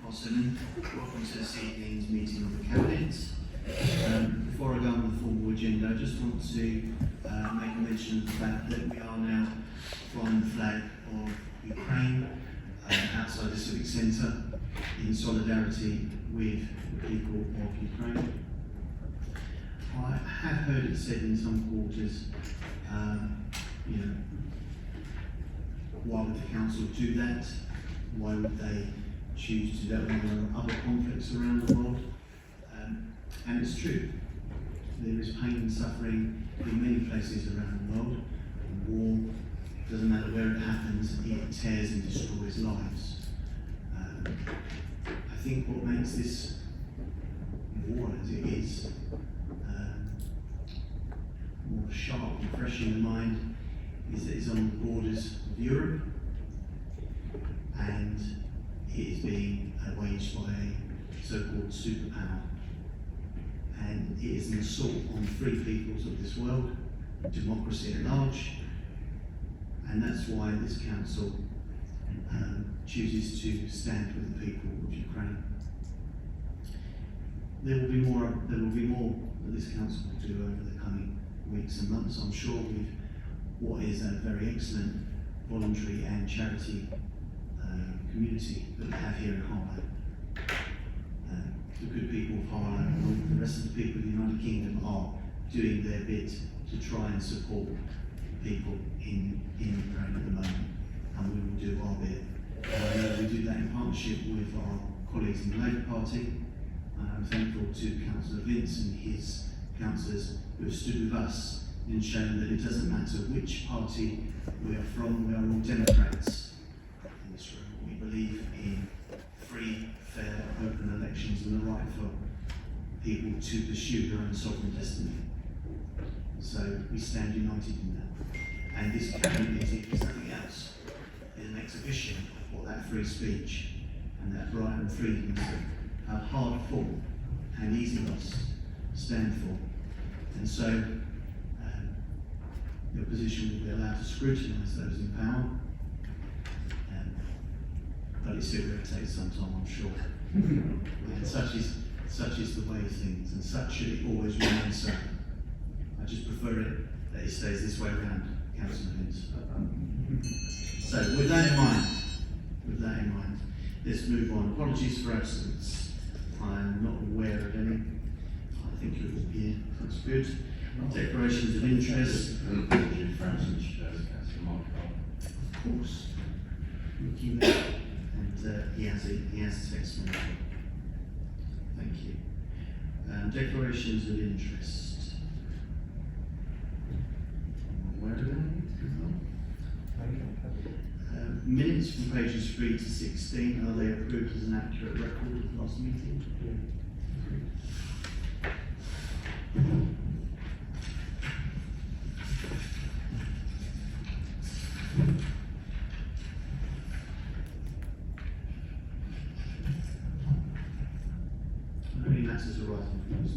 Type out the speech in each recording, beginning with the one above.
Afternoon. Welcome to this evening's meeting of the Cabinet. Before I go on the formal agenda, I just want to make a mention of the fact that we are now flying the flag of Ukraine outside the Civic Centre in solidarity with the people of Ukraine. I have heard it said in some quarters, why would the council do that? Why would they choose to do that when there are other conflicts around the world? And it's true. There is pain and suffering in many places around the world. War, doesn't matter where it happens, it tears and destroys lives. I think what makes this war as it is more sharp and fresh in the mind is that it's on the borders of Europe, and it is being waged by a so-called superpower. And it is an assault on free peoples of this world, democracy at large, and that's why this council chooses to stand with the people of Ukraine. There will be more that this council will do over the coming weeks and months, I'm sure, with what is a very excellent voluntary and charity community that we have here in Harlow. The good people of Harlow and the rest of the people of the United Kingdom are doing their bit to try and support people in Ukraine at the moment, and we will do our bit. We do that in partnership with our colleagues in the Labour Party. I'm thankful to Councillor Vince and his councillors who have stood with us and shown that it doesn't matter which party we are from, we are all Democrats in this room. We believe in free, fair, open elections and the right for people to pursue their own sovereign destiny. So we stand united in that. And this cabinet meeting is nothing else. It's an exhibition of what that free speech and that right and freedoms that are hard fought and easy lost stand for. And so the opposition will be allowed to scrutinise those in power, but it's still going to take some time, I'm sure. And such is the way of things, and such should it always remain so. I just prefer it that it stays this way around, Councillor Vince. So with that in mind, let's move on. Apologies for absence. I'm not aware of any. I think it will be, that's good. Declarations of interest. Of course. And he has a text message. Thank you. Declarations of interest. Where are they? Minutes from pages 3 to 16, are they approved as an accurate record of the last meeting? Are there any matters arising from those?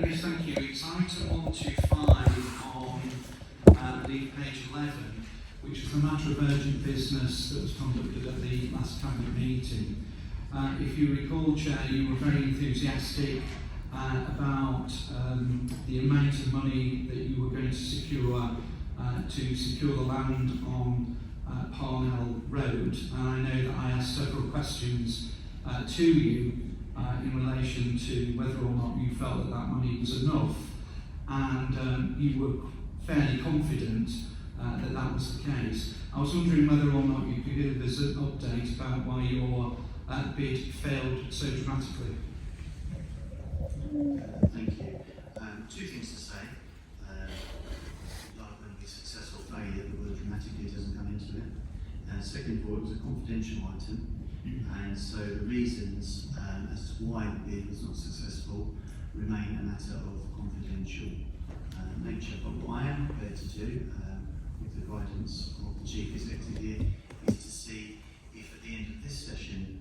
Yes, thank you. It's item 125 on leaf page 11, which is a matter of urgent business that was conducted at the last cabinet meeting. If you recall, Chair, you were very enthusiastic about the amount of money that you were going to secure the land on Parnell Road. And I know that I asked several questions to you in relation to whether or not you felt that that money was enough, and you were fairly confident that that was the case. I was wondering whether or not you could give us an update about why your bid failed so dramatically. Thank you. Two things to say. Like when we successful failure, the word dramatically doesn't come into it. Second of all, it was a confidential item, and so the reasons as to why the bid was not successful remain a matter of confidential nature. But what I am prepared to do, with the guidance of the Chief Executive here, is to see if at the end of this session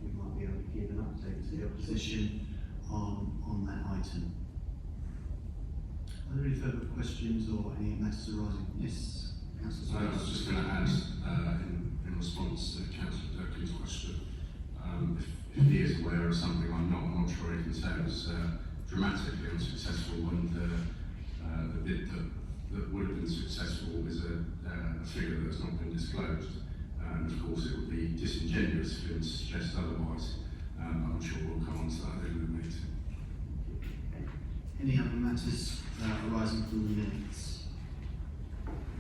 we might be able to give an update to the opposition on that item. Are there any further questions or any matters arising? Yes, Councillor. I was just going to add a aware of something I'm not sure he can say it was dramatically unsuccessful, and the bid that would have been successful is a figure that's not been disclosed. And of course it would be disingenuous for him to suggest otherwise. I'm sure we'll come on to that in the meeting. Any other matters arising from the minutes?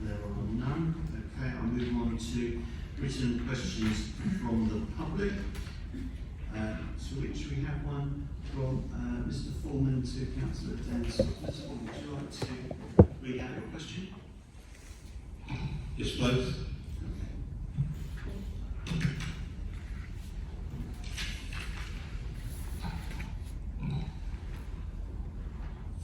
There are none. Okay, I'll move on to written questions from the public, to which we have one from Mr. Foreman to Councillor Dennis. Mr. Foreman, would you like to read out your question? Yes, please.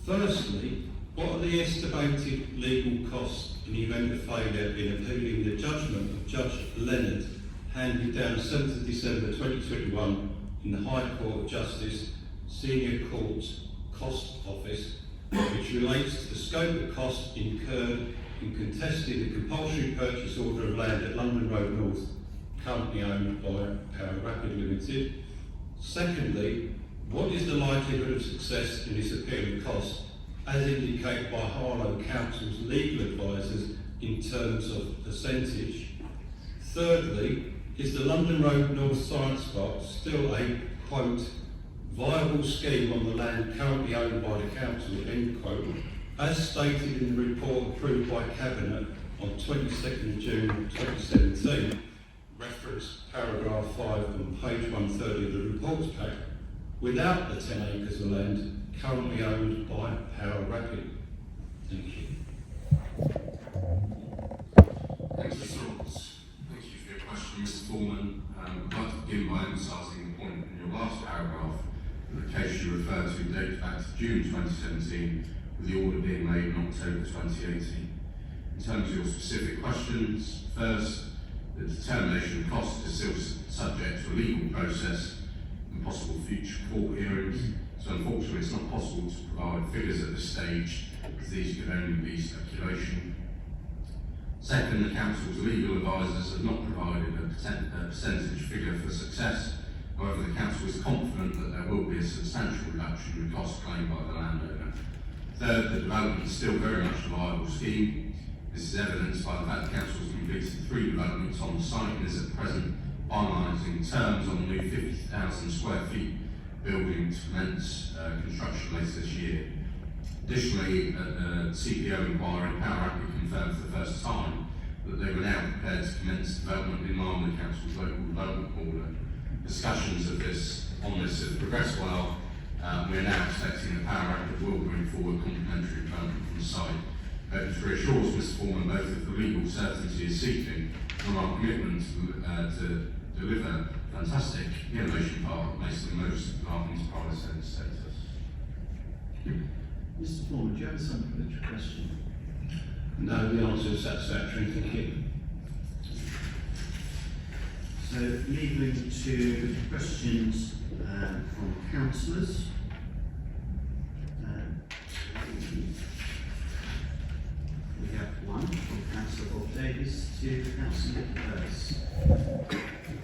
Firstly, what are the estimated legal costs in the event of failure in appealing the judgment of Judge Leonard handed down 7th December 2021 in the High Court of Justice Senior Court Cost Office, which relates to the scope of costs incurred in contesting the compulsory purchase order of land at London Road North, currently owned by Power Rapid Limited? Secondly, what is the likelihood of success in this appeal of cost, as indicated by Harlow Council's legal advisors in terms of percentage? Thirdly, is the London Road North Science Park still a, quote, viable scheme on the land currently owned by the council, end quote, as stated in the report approved by Cabinet on 22nd June 2017, reference paragraph 5 on page 130 of the reports pack, without the 10 acres of land currently owned by Power Rapid? Thank you. Thanks for thoughts. Thank you for your question, Mr. Foreman. I'd like to begin by emphasising the point in your last paragraph that the case you referred to dates back to June 2017, with the order being made in October 2018. In terms of your specific questions, first, the determination of costs is still subject to a legal process and possible future court hearings, so unfortunately it's not possible to provide figures at this stage, as these could only be speculation. Second, the Council's legal advisors have not provided a percentage figure for success. However, the Council is confident that there will be a substantial reduction in costs claimed by the landowner. Third, the development is still very much a viable scheme. This is evidenced by the fact the Council has completed 3 developments on the site and is at present finalising terms on the new 50,000 square feet building to commence construction later this year. Additionally, at the CPO inquiry, Power Rapid confirmed for the first time that they were now prepared to commence development in line with the Council's local development order. Discussions on this have progressed well. We are now expecting that Power Rapid will bring forward complementary development from the site. It reassures Mr. Foreman both of the legal certainty is seeking from our commitment to deliver fantastic innovation park that makes the most of our enterprise status. Mr. Foreman, do you have a supplementary question? No, the answer is satisfactory, thank you. So, moving to questions from councillors. We have one from Councillor Bob Davis to Councillor Nick Burris.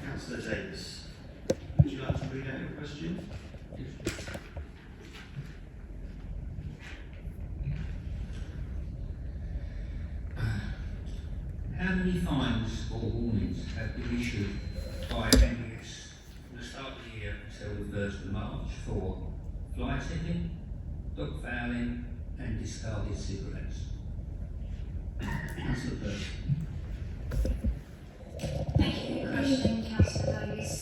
Councillor Davis, would you like to read out your question? How many fines or warnings have been issued by NES from the start of the year until the 1st of March for fly tipping, dog fouling and discarded cigarettes? Councillor Burris. Thank you for the question, Councillor Davis.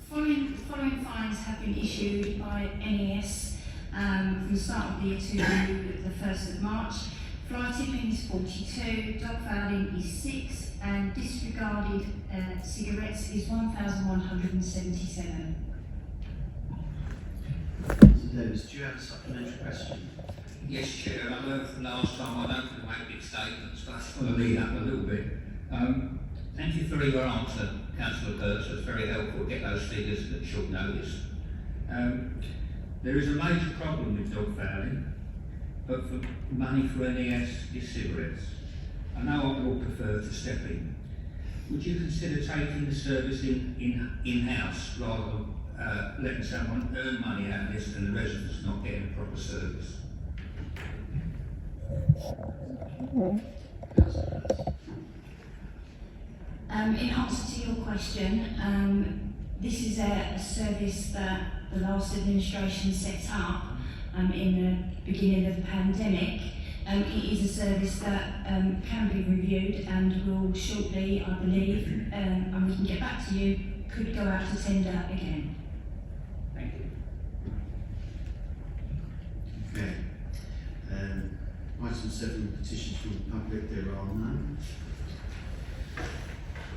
Following fines have been issued by NES from the start of the year to the 1st of March. Fly tipping is 42, dog fouling is 6, and disregarded cigarettes is 1,177. Councillor Davis, do you have a supplementary question? Yes, Chair, I learned from last time I don't want to make big statements, but I just want to lead up a little bit. Thank you for your answer, Councillor Kurtz. It's very helpful to get those figures that should notice. There is a major problem with dog fouling, but for money for NES is cigarettes. I know I will prefer to step in. Would you consider taking the service in-house rather than letting someone earn money out of this and the residents not getting a proper service. In answer to your question, this is a service that the last administration set up in the beginning of the pandemic. It is a service that can be reviewed and will shortly, I believe, and we can get back to you, could go out to tender again. Thank you. Okay. Item 7, petitions from the public, there are none.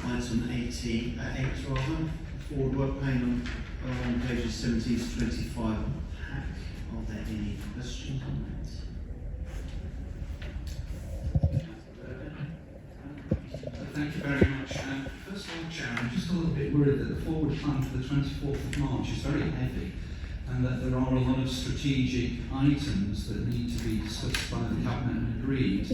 Item 8 rather, forward work plan on pages 17 to 25 of the pack. Are there any questions on that? Thank you very much. First of all, Chair, I'm just a little bit worried that the forward plan for the 24th of March is very heavy and that there are a lot of strategic items that need to be discussed by the Cabinet and agreed.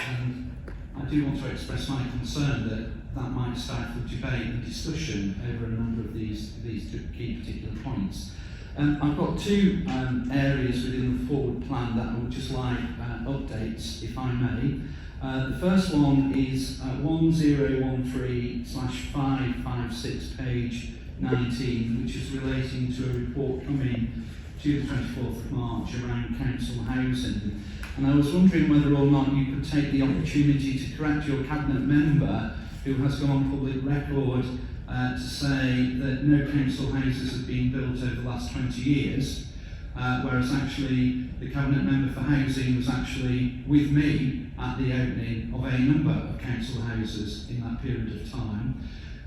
And I do want to express my concern that that might stifle debate and discussion over a number of these two key particular points. I've got two areas within the forward plan that I would just like updates, if I may. The first one is 1013/556 page 19, which is relating to a report coming to the 24th of March around council housing. And I was wondering whether or not you could take the opportunity to correct your Cabinet member who has gone on public record to say that no council houses have been built over the last 20 years, whereas actually the Cabinet member for housing was actually with me at the opening of a number of council houses in that period of time.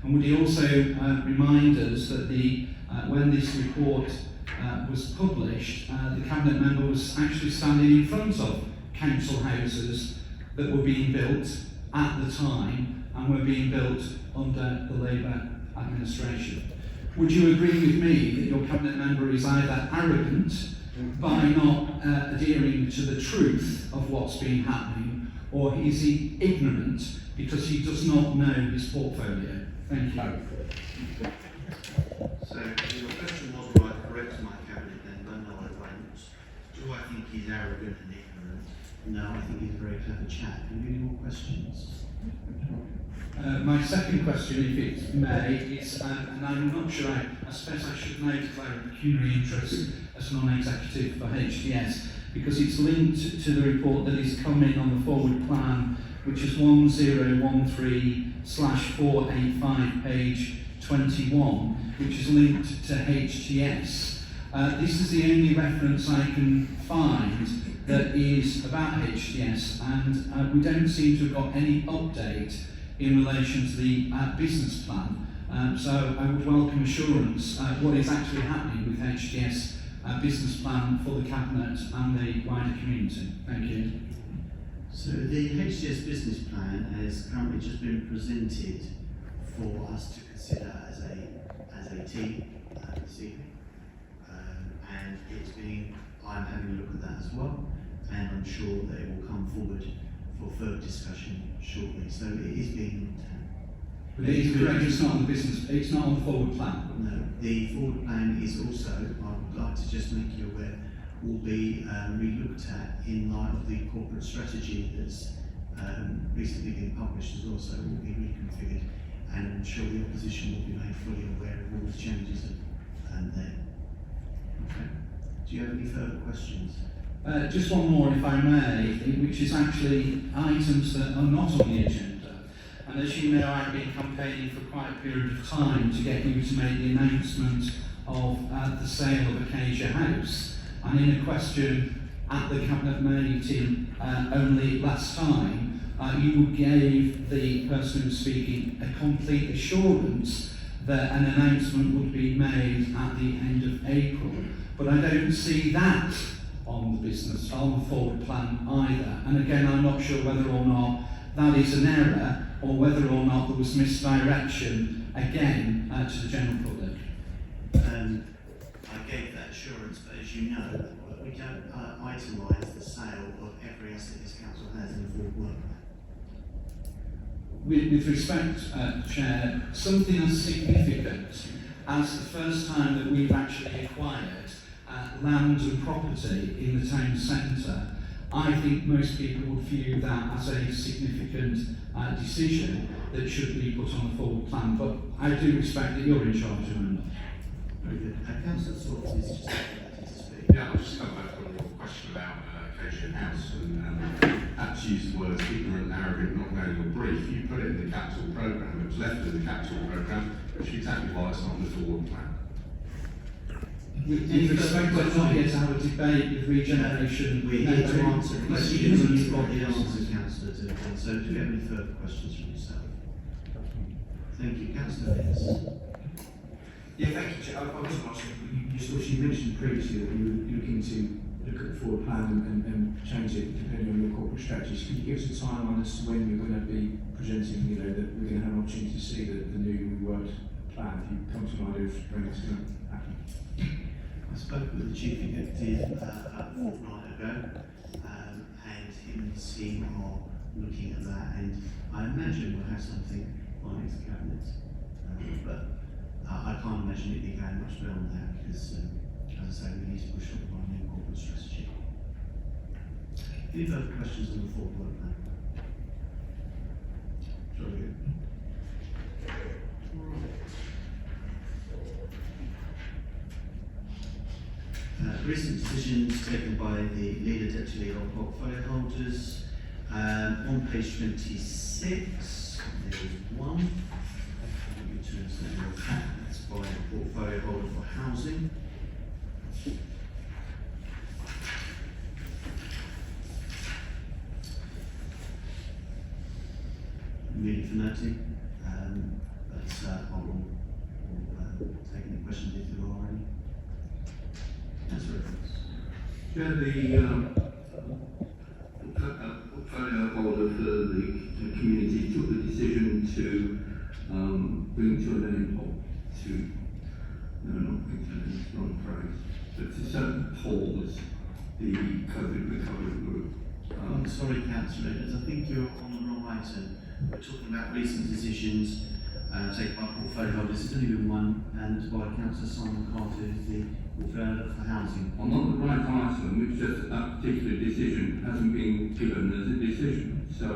And would he also remind us that when this report was published, the Cabinet member was actually standing in front of council houses that were being built at the time and were being built under the Labour administration. Would you agree with me that your Cabinet member is either arrogant by not adhering to the truth of what's been happening, or is he ignorant because he does not know his portfolio? Thank you. So your question was, do I correct my Cabinet member? No, I won't. Do I think he's arrogant and ignorant? No, I think he's a very clever chap. Have you any more questions? My second question, if it may, is, and I'm not sure, I suppose I should now declare a pecuniary interest as a non-executive for HTS, because it's linked to the report that is coming on the forward plan, which is 1013/485 page 21, which is linked to HTS. This is the only reference I can find that is about HTS, and we don't seem to have got any update in relation to the business plan. So I would welcome assurance what is actually happening with HTS business plan for the Cabinet and the wider community. Thank you. So the HTS business plan has currently just been presented for us to consider as a team this evening. And I'm having a look at that as well, and I'm sure that it will come forward for further discussion shortly. So it is being looked at. But it is correct, it's not on the business, it's not on the forward plan. No, the forward plan is also, I would like to just make you aware, will be re-looked at in light of the corporate strategy that's recently been published, as also will be reconfigured, and I'm sure the opposition will be made fully aware of all the changes there. Okay. Do you have any further questions? Just one more, if I may, which is actually items that are not on the agenda. And as you know, I've been campaigning for quite a period of time to get you to make the announcement of the sale of Acacia House. And in a question at the Cabinet meeting only last time, you gave the person who was speaking a complete assurance that an announcement would be made at the end of April. But I don't see that on the forward plan either. And again, I'm not sure whether or not that is an error or whether or not there was misdirection again to the general public. I gave that assurance, but as you know, we don't itemise the sale of every asset this council has in the forward work plan. With respect, Chair, something as significant as the first time that we've actually acquired land and property in the town centre, I think most people would view that as a significant decision that should be put on a forward plan. But I do respect that you're in charge, Amanda. Very good. Councillor Swords is just to speak. Yeah, I'll just come back on your question about Occasion House and perhaps use the words ignorant, arrogant, not knowing your brief. You put it in the capital programme, it was left in the capital programme, which is exactly why it's not on the forward plan. With respect, we're not here to have a debate with regeneration. We're here to answer questions, and you've got the answers, Councillor, to it. So do you have any further questions from yourself? Thank you, Councillor Vince. Yeah, thank you, Chair. I wasn't watching. You mentioned previously that you were looking to look at the forward plan and change it depending on your corporate strategies. Can you give us a timeline as to when you're going to be presenting, that we're going to have an opportunity to see the new reworked plan? If you come to an idea of when it's going to happen. I spoke with the Chief Executive a fortnight ago, and him and his team are looking at that, and I imagine we'll have something by next cabinet. But I can't imagine it being going much beyond that, because, as I say, we need to push on our new corporate strategy. Any further questions on the forward work plan? Sorry. Recent decisions taken by the leader, deputy leader, or portfolio holders. On page 26, there is one. Let me turn to that. That's by the portfolio holder for housing. Really for noting, but I will take any questions if there are any. That's right. Yeah, the portfolio holder for the community took the decision to bring to an end, not bring to an end, it's the wrong phrase, but to pause the COVID recovery group. I'm sorry, Councillor, as I think you're on the wrong item. We're talking about recent decisions taken by portfolio holders. There's only been one, and it's by Councillor Simon Carter, who's the portfolio for housing. I'm on the right item, which says that particular decision hasn't been given as a decision, so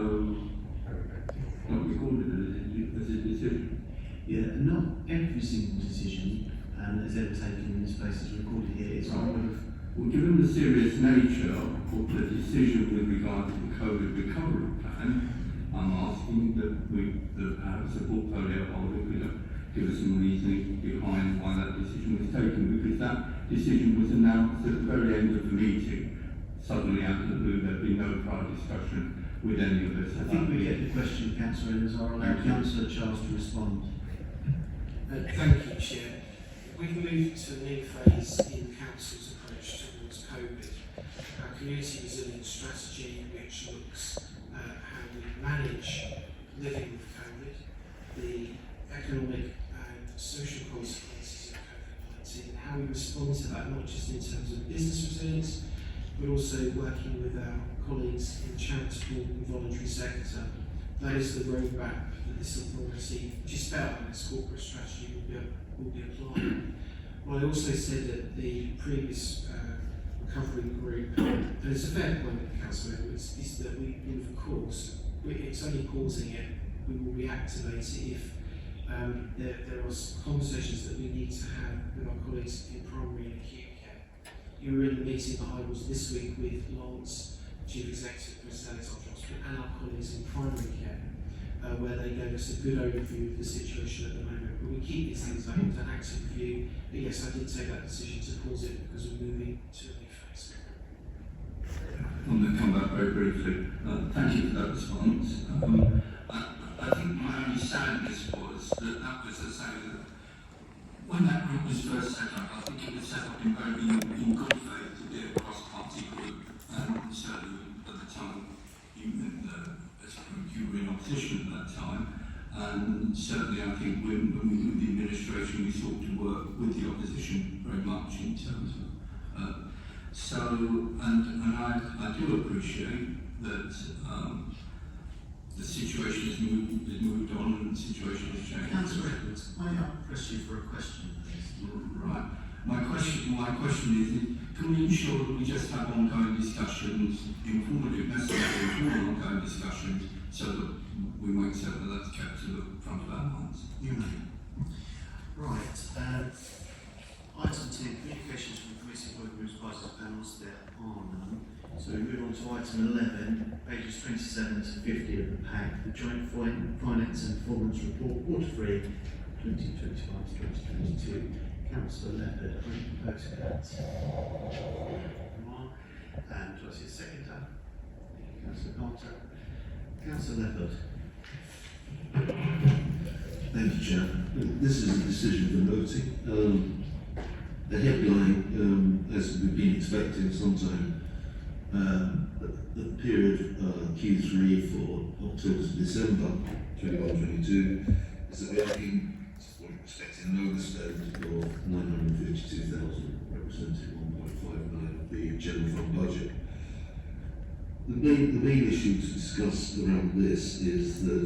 not recorded as a decision. Yeah, not every single decision that is ever taken in this place is recorded here. It's one of. Well, given the serious nature of the decision with regard to the COVID recovery plan, I'm asking that perhaps the portfolio holder could give us some reasoning behind why that decision was taken, because that decision was announced at the very end of the meeting. Suddenly out of the blue, there'd been no prior discussion with any of us. I think we get the question, Councillor, and I'll allow Councillor Charles to respond. Thank you, Chair. We've moved to a new phase in Council's approach towards COVID. Our community resilience strategy, which looks at how we manage living with COVID, the economic and social consequences of COVID-19, and how we respond to that, not just in terms of business resilience, but also working with our colleagues in charitable and voluntary sector. That is the roadmap that this authority, which is spelled out in its corporate strategy, will be applied. Well, I also said that the previous recovery group, and it's a fair point, Councillor Edwards, is that we will, of course, it's only pausing it, we will reactivate it if there are conversations that we need to have with our colleagues in primary and acute care. You were in the meeting that I was this week with Lance, Chief Executive of Bristol Hospital, and our colleagues in primary care, where they gave us a good overview of the situation at the moment. But we keep these things under active review. But yes, I did take that decision to pause it because we're moving to a new phase. I'm going to come back very briefly. Thank you for that response. I think my only sadness was that was the same. That when that group was first set up, I think it was set up in good faith to be a cross-party group. And certainly at the time, as a group, you were in opposition at that time. And certainly I think when we were in the administration, we sought to work with the opposition very much in terms of and I do appreciate that the situation has moved on and the situation has changed. Councillor Edwards. May I press you for a question, please? Right. My question is, can we ensure that we just have ongoing discussions, informative messages, informal ongoing discussions, so that we won't say that that's kept to the front of our minds? You may. Right. Item 2, communications from committee work groups, parties, panels. There are none. So we move on to item 11, pages 27 to 50 of the pack, the Joint Finance and Performance Report, Quarter 3, 2025 to 2022. Councillor Leopard, are you proposing that? And do I see a seconder? Councillor Carter. Councillor Leopard. Thank you, Chair. This is a decision for noting. The headline, as we've been expecting sometime, the period Q3 for October to December 21-22 is that we're expecting an overspend of 952,000, representing 1.59 of the general fund budget. The main issue to discuss around this is that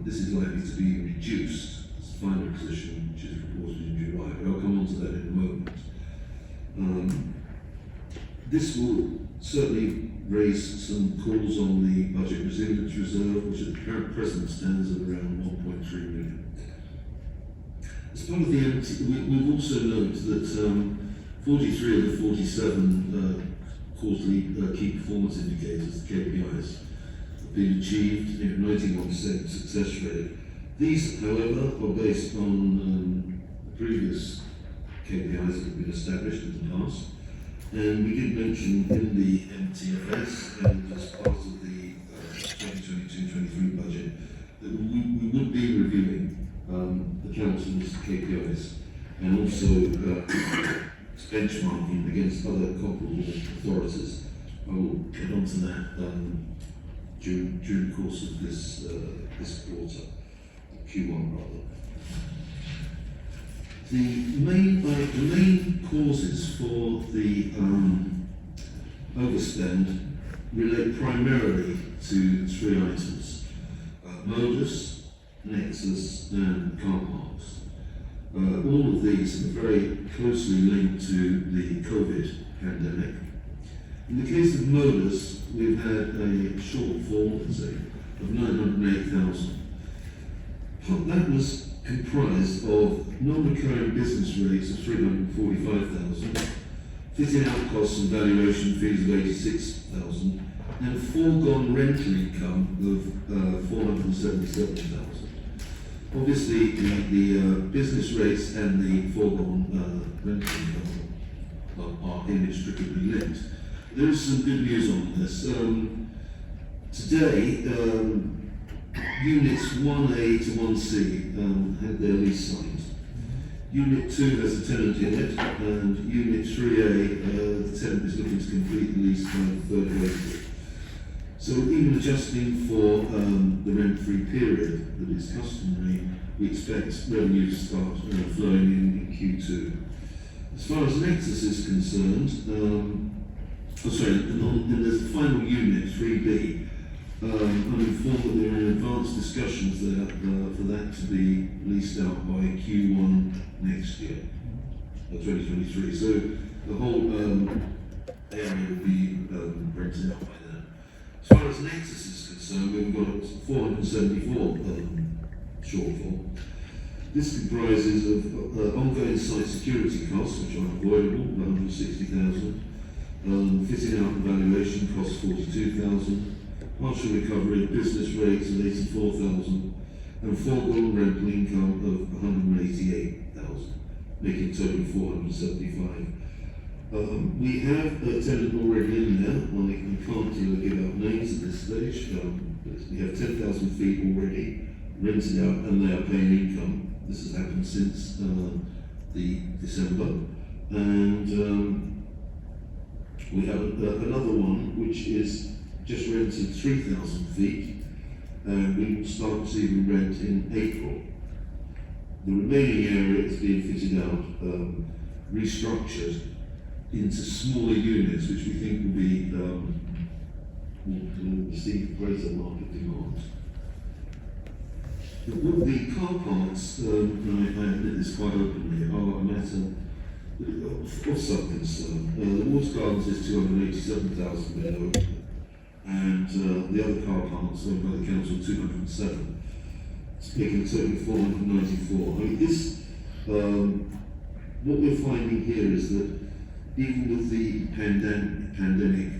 this is likely to be reduced. It's the final position, which is reported in July, but I'll come on to that in a moment. This will certainly raise some calls on the budget resilience reserve, which at the current present stands at around 1.3 million. As part of the MT, we've also noted that 43 of the 47 quarterly key performance indicators, the KPIs, have been achieved, 91% success rate. These, however, are based on the previous KPIs that have been established in the past. And we did mention in the MTFS and as part of the 2022-23 budget that we would be reviewing the council's KPIs and also benchmarking against other comparable authorities. I will get on to that during the course of this quarter, Q1 rather. The main causes for the overspend relate primarily to three items: modus, nexus, and car parks. All of these are very closely linked to the COVID pandemic. In the case of modus, we've had a shortfall, let's say, of 908,000. That was comprised of non-recurring business rates of 345,000, fitting out costs and valuation fees of 86,000, and foregone rental income of 477,000. Obviously, the business rates and the foregone rental income are inextricably linked. There is some good news on this. Today, Units 1A to 1C had their lease signed. Unit 2 has a tenant in it, and Unit 3A, the tenant is looking to complete the lease by the 3rd of April. So even adjusting for the rent-free period that is customary, we expect revenue to start flowing in Q2. As far as Nexus is concerned, in the final unit, 3B, I'm informed that there are advanced discussions there for that to be leased out by Q1 next year, 2023. So the whole area will be rented out by then. As far as Nexus is concerned, we've got 474 shortfall. This comprises of ongoing site security costs, which are avoidable, 160,000, fitting out and valuation costs, 42,000, partial recovery of business rates of 84,000, and foregone rental income of 188,000, making total 475. We have a tenant already in there. I can't give out names at this stage. But we have 10,000 feet already rented out, and they are paying income. This has happened since the December, and we have another one which is just rented 3,000 feet, and we will start receiving rent in April. The remaining area is being fitted out, restructured into smaller units, which we think will be will receive greater market demand. The car parks, and I admit this quite openly, are a matter of some concern. The Wall's Gardens is 287,000 below, and the other car parks owned by the council 207, making a total of 494. I mean, this, what we're finding here is that even with the pandemic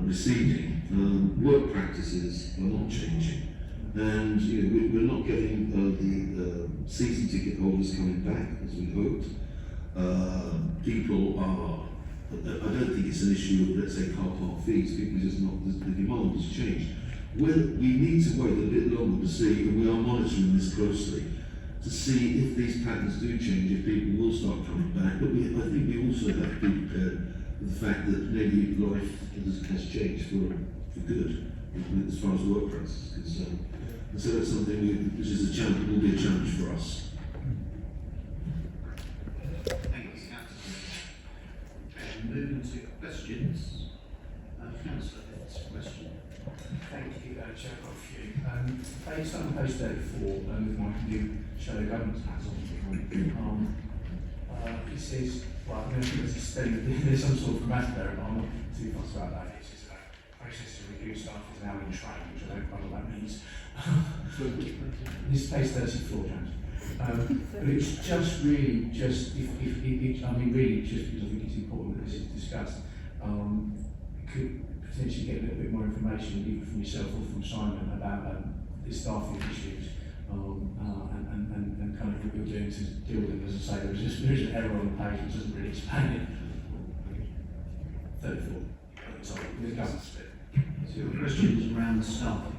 receding, work practices are not changing. And we're not getting the season ticket holders coming back as we hoped. People are, I don't think it's an issue of, let's say, car park fees. People just not, the demand has changed. We need to wait a bit longer to see, and we are monitoring this closely, to see if these patterns do change, if people will start coming back. But I think we also have to be prepared for the fact that maybe life has changed for good as far as work practice is concerned. And so that's something which is a challenge, will be a challenge for us. Thank you, Councillor. Okay, moving to questions. Councillor, next question. Thank you, Chair. I've got a few. Based on page 34, with my new shadow government hat on, it says, well, I'm going to think there's some sort of grammatical error, but I'm not too fussed about that. It says process to review staff is now in train, which I don't know what that means. This is page 34, James. But it's just really, I mean, really, just because I think it's important that this is discussed, could potentially get a little bit more information, either from yourself or from Simon, about the staffing issues, and kind of what you're doing to deal with them. As I say, there is an error on the page which doesn't really explain it. 34. Sorry, the governance bit. So your questions around staffing.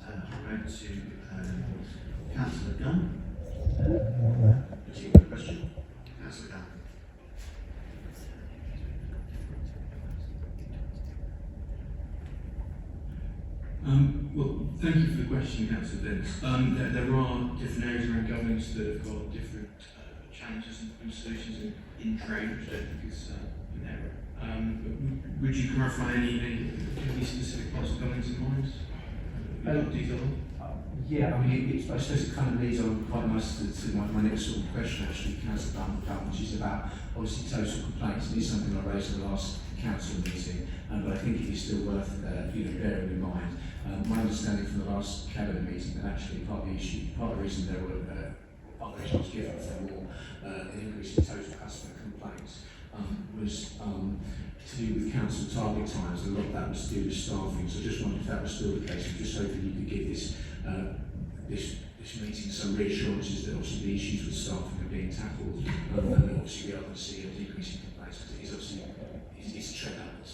I'll go to Councillor Gunn. Particular question. Councillor Gunn. Well, thank you for the question, Councillor Vince. There are different areas around governance that have got different challenges and solutions in trade, which I don't think is an error. Would you clarify any specific parts of governance in mind? Detail on? Yeah, I mean, I suppose it kind of leads on quite nicely to my next sort of question, actually, Councillor Dunn, which is about, obviously, total complaints. And it's something I raised at the last council meeting, but I think it is still worth bearing in mind. My understanding from the last cabinet meeting that actually part of the reason there were part of the reason I was given for more an increase in total customer complaints was to do with council target times. A lot of that was to do with staffing. So I just wondered if that was still the case. I'm just hoping you could give this meeting some reassurances that obviously the issues with staffing are being tackled, and that obviously we are going to see a decrease in complaints, because it is obviously it's a trend downwards.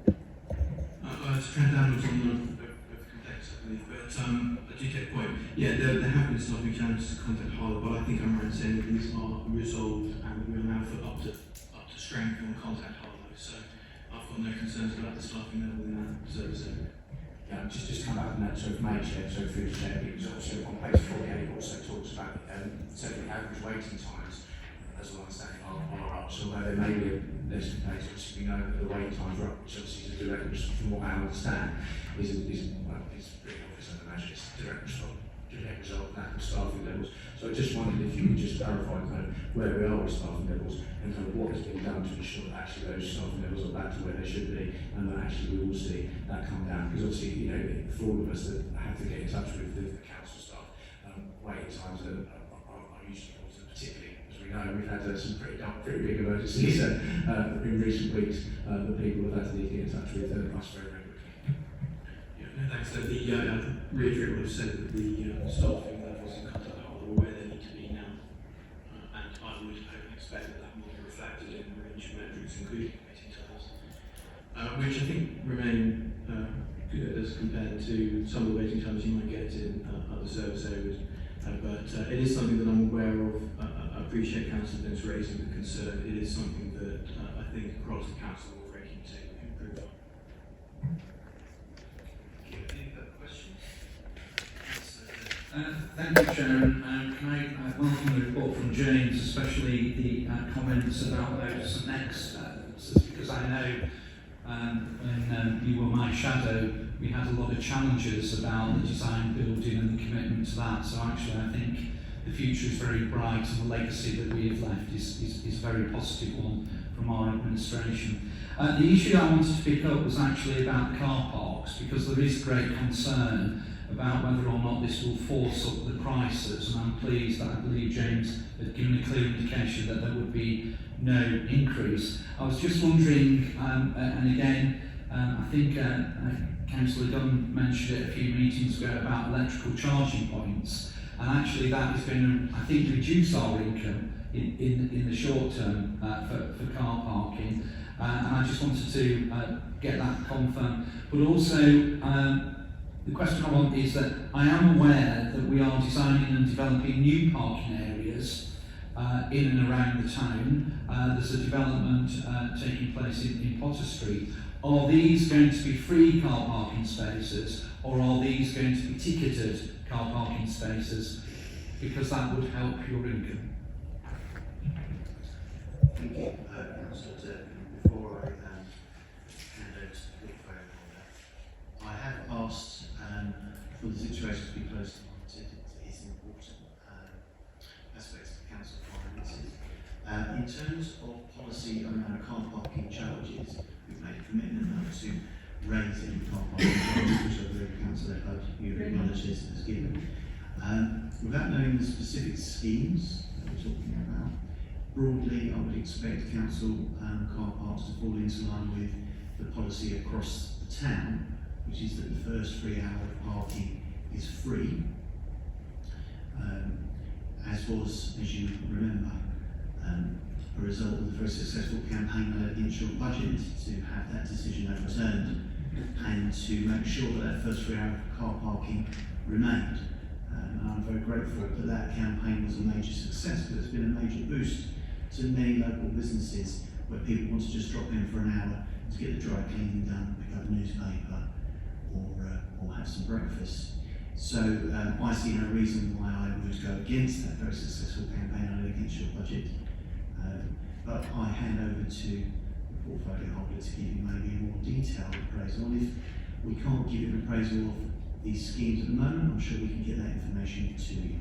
It's a trend downwards on the complaints, I believe, but I do take a point. Yeah, there have been staffing challenges to contact Harlow, but I think I'm right in saying that these are resolved and we are now up to strength on contact Harlow. So I've got no concerns about the staffing level in that service area. Yeah, just come back on that sort of main share, so food share, because also on page 48 it also talks about certainly average waiting times, as well as saying are up. So although there may be less complaints, obviously we know that the wait times are up, which obviously is a direct response, from what I understand, is pretty obvious, I imagine it's a direct result of lack of staffing levels. So I just wondered if you could just clarify kind of where we are with staffing levels and kind of what has been done to ensure that actually those staffing levels are back to where they should be, and that actually we will see that come down. Because obviously, for all of us that have to get in touch with the council staff, waiting times are usually important, particularly as we know we've had some pretty big emergencies in recent weeks that people have had to get in touch with us very quickly. Yeah, no, thanks. So reiterate what I've said, that the staffing levels in contact Harlow are where they need to be now, and I would hope and expect that will be reflected in the range of metrics, including waiting times, which I think remain good as compared to some of the waiting times you might get in other service areas. But it is something that I'm aware of. I appreciate Council Vince raising the concern. It is something that I think across the Council we're very keen to improve on. Thank you, Chairman. Can I welcome the report from James, especially the comments about those next steps, because I know when you were my shadow, we had a lot of challenges about the design building and the commitment to that. So actually I think the future is very bright, and the legacy that we have left is a very positive one from our administration. The issue I wanted to pick up was actually about car parks, because there is great concern about whether or not this will force up the prices, and I'm pleased that I believe James had given a clear indication that there would be no increase. I was just wondering, and again, I think Councillor Dunn mentioned it a few meetings ago about electrical charging points, and actually that is going to, I think, reduce our income in the short term for car parking, and I just wanted to get that confirmed. But also, the question I want is that I am aware that we are designing and developing new parking areas in and around the town. There's a development taking place in Potter Street. Are these going to be free car parking spaces, or are these going to be ticketed car parking spaces? Because that would help your income. Thank you, Councillor Turpin. Before I hand over to the portfolio holder, I have asked for the situation to be closely monitored. It is an important aspect of the council finances. In terms of policy around car parking charges, we've made a commitment not to raise any car parking charges, which I believe Councillor acknowledges has given. Without knowing the specific schemes that we're talking about, broadly I would expect council car parks to fall into line with the policy across the town, which is that the first 3 hours of parking is free, as was, as you remember, a result of the very successful campaign over the insured budget to have that decision overturned and to make sure that that first 3 hours of car parking remained. And I'm very grateful that that campaign was a major success, but it's been a major boost to many local businesses where people want to just drop in for an hour to get the dry cleaning done, pick up a newspaper, or have some breakfast. So I see no reason why I would go against that very successful campaign over against your budget. But I hand over to the portfolio holder to give you maybe a more detailed appraisal. And if we can't give you an appraisal of these schemes at the moment, I'm sure we can get that information to you.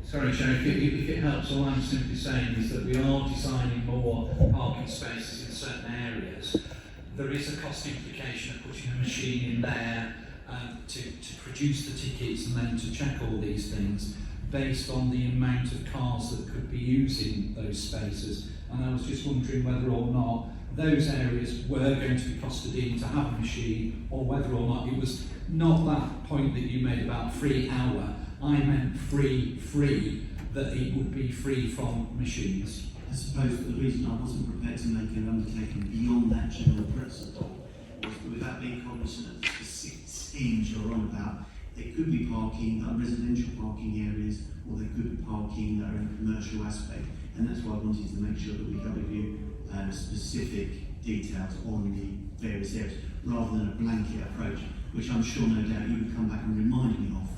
Sorry, Chair, if it helps, all I'm simply saying is that we are designing more parking spaces in certain areas. There is a cost implication of putting a machine in there to produce the tickets and then to check all these things based on the amount of cars that could be using those spaces. And I was just wondering whether or not those areas were going to be costed in to have a machine, or whether or not it was not that point that you made about free hour. I meant free, that it would be free from machines. I suppose that the reason I wasn't prepared to make an undertaking beyond that general principle was that without being cognizant of the specific schemes you're on about, there could be parking that are residential parking areas, or there could be parking that are in a commercial aspect, and that's why I wanted to make sure that we could review specific details on the various areas, rather than a blanket approach, which I'm sure no doubt you would come back and remind me of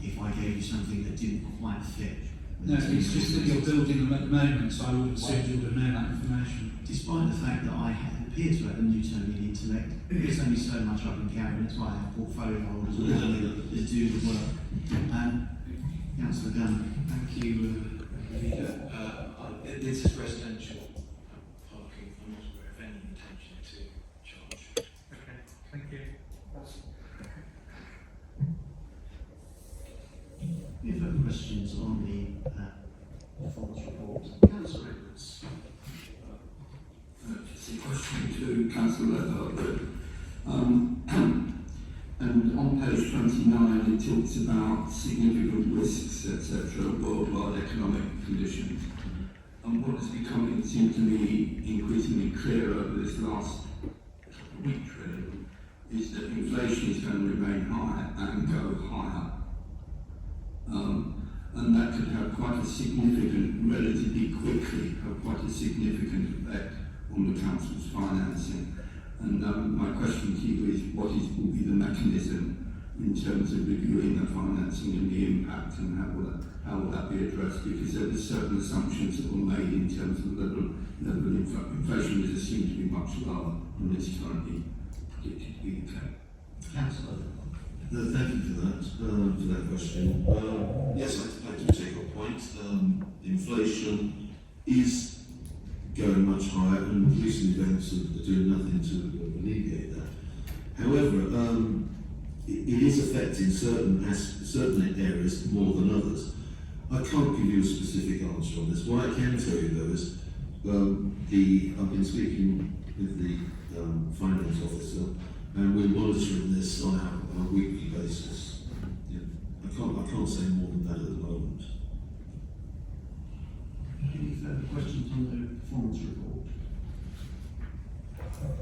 if I gave you something that didn't quite fit. No, it's just that you're building them at the moment, so I would assume you would have known that information. Despite the fact that I appear to have a Newtonian intellect, there's only so much I can carry, and that's why I have portfolio holders that do the work. Councillor Gunn. Thank you, Leader. This is residential parking. I'm not aware of any intention to charge. Okay, thank you. Any further questions on the performance report? Councillor Edwards. Just a question to Councillor Harlow. And on page 29 it talks about significant risks, etc., worldwide economic conditions. And what is becoming, it seems to me, increasingly clear over this last couple of weeks really, is that inflation is going to remain high and go higher. And that could have quite a significant, relatively quickly, have quite a significant effect on the council's financing. And my question to you is, what will be the mechanism in terms of reviewing the financing and the impact, and how will that be addressed? Because there were certain assumptions that were made in terms of level of inflation is assumed to be much lower than is currently predicted to be the case. Councillor. No, thank you for that question. Yes, I do take your point. Inflation is going much higher, and recent events are doing nothing to alleviate that. However, it is affecting certain areas more than others. I can't give you a specific answer on this. What I can tell you though is I've been speaking with the finance officer, and we're monitoring this on a weekly basis. Yeah. I can't say more than that at the moment. Any further questions on the performance report?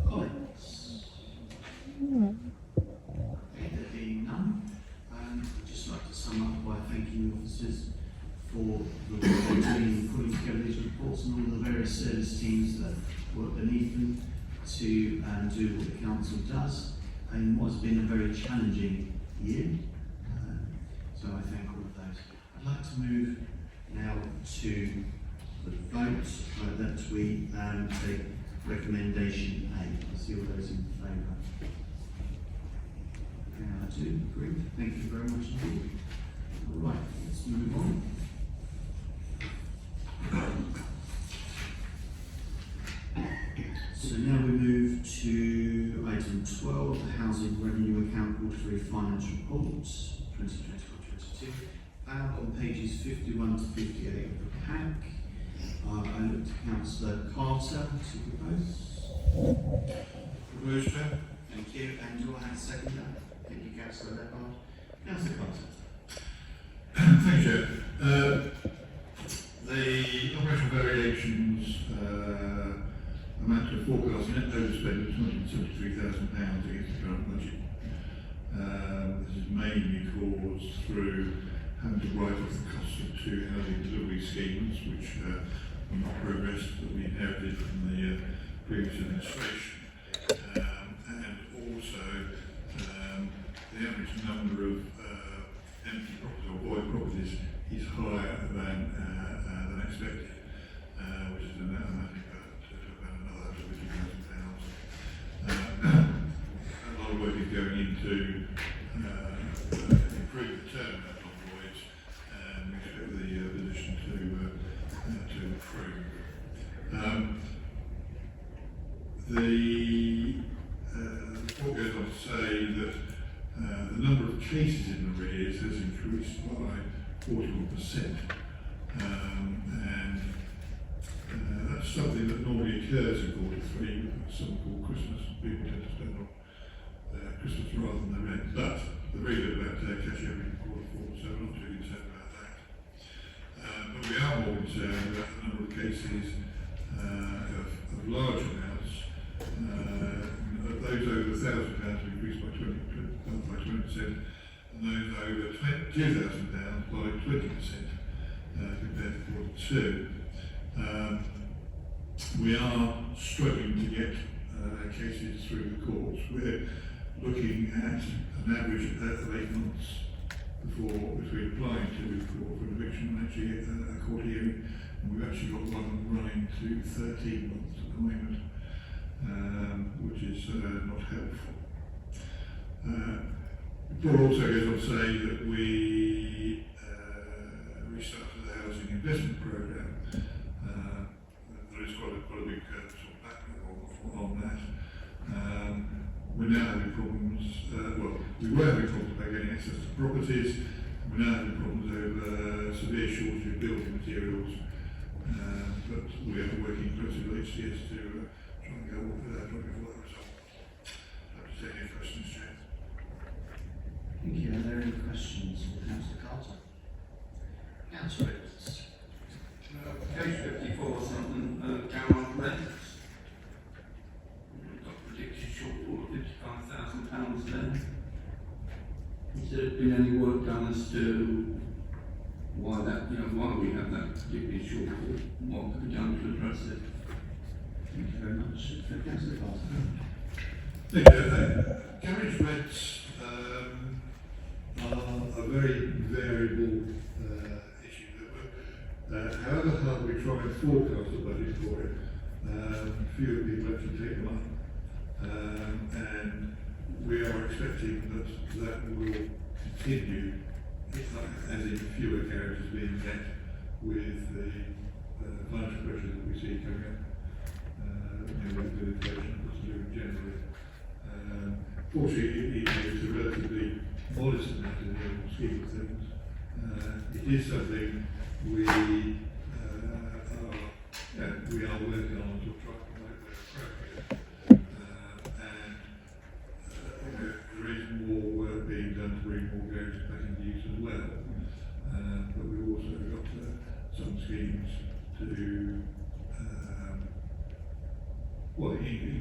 Comments? Okay, there being none, I'd just like to sum up by thanking the officers for the work they're doing in putting together these reports, and all the various service teams that work beneath them to do what the council does in what has been a very challenging year. So I thank all of those. I'd like to move now to the vote that we take recommendation A. I see all those in favour. I do agree. Thank you very much indeed. All right, let's move on. So now we move to item 12, the Housing Revenue Account Quarterly Finance Report 2021-22, found on pages 51 to 58 of the pack. I look to Councillor Carter to propose. Propose, Chair. Thank you. And do I have a seconder? Thank you, Councillor Leppard. Councillor Carter. Thank you, Chair. The operational variations amount to a forecast net overspend of £273,000 against the current budget. This is mainly caused through having to write off the cost of 2 housing delivery schemes, which were not progressed, that we inherited from the previous administration. And also the average number of empty properties or void properties is higher than expected, which is an automatic about another £50,000. A lot of work is going into improve the turnover of voids, and we expect the position to improve. The report goes on to say that the number of cases in arrears has increased by 41%, and that's something that normally occurs in Q3 with something called Christmas. People tend to spend on Christmas rather than their rent, but the very good about cash every Q4, so we're not too concerned about that. But we are more concerned about the number of cases of large amounts. Those over £1,000 have increased by 20%, and those over £2,000 by 20% compared to Q2. We are struggling to get cases through the courts. We're looking at an average of 8 months between applying to the court for an eviction and actually a court hearing, and we've actually got one running to 13 months at the moment, which is not helpful. The report also goes on to say that we restarted the housing investment programme. There is quite a big sort of backlog on that. We're now having problems, we were having problems about getting access to properties. We're now having problems over severe shortage of building materials, but we are working closely with HCS to try and go on with that, trying to get that result. Happy to take any questions, Chair. Thank you. Are there any questions for Councillor Carter? Councillor Edwards. Page 54, something Caroline rents. We've got predicted shortfall of £55,000 there. Has there been any work done as to why we have that particular shortfall? What can be done to address it? Thank you very much. Councillor Carter. Garage rents are a very variable issue. However hard we try and forecast the budget for it, fewer people actually take them up. And we are expecting that will continue, as in fewer garages being met with the financial pressure that we see coming up, with inflation, cost of living generally. Fortunately, it's a relatively modest amount in the scheme of things. It is something we are working on to try to make that appropriate. There is more work being done to bring more garages back into use as well. But we've also got some schemes to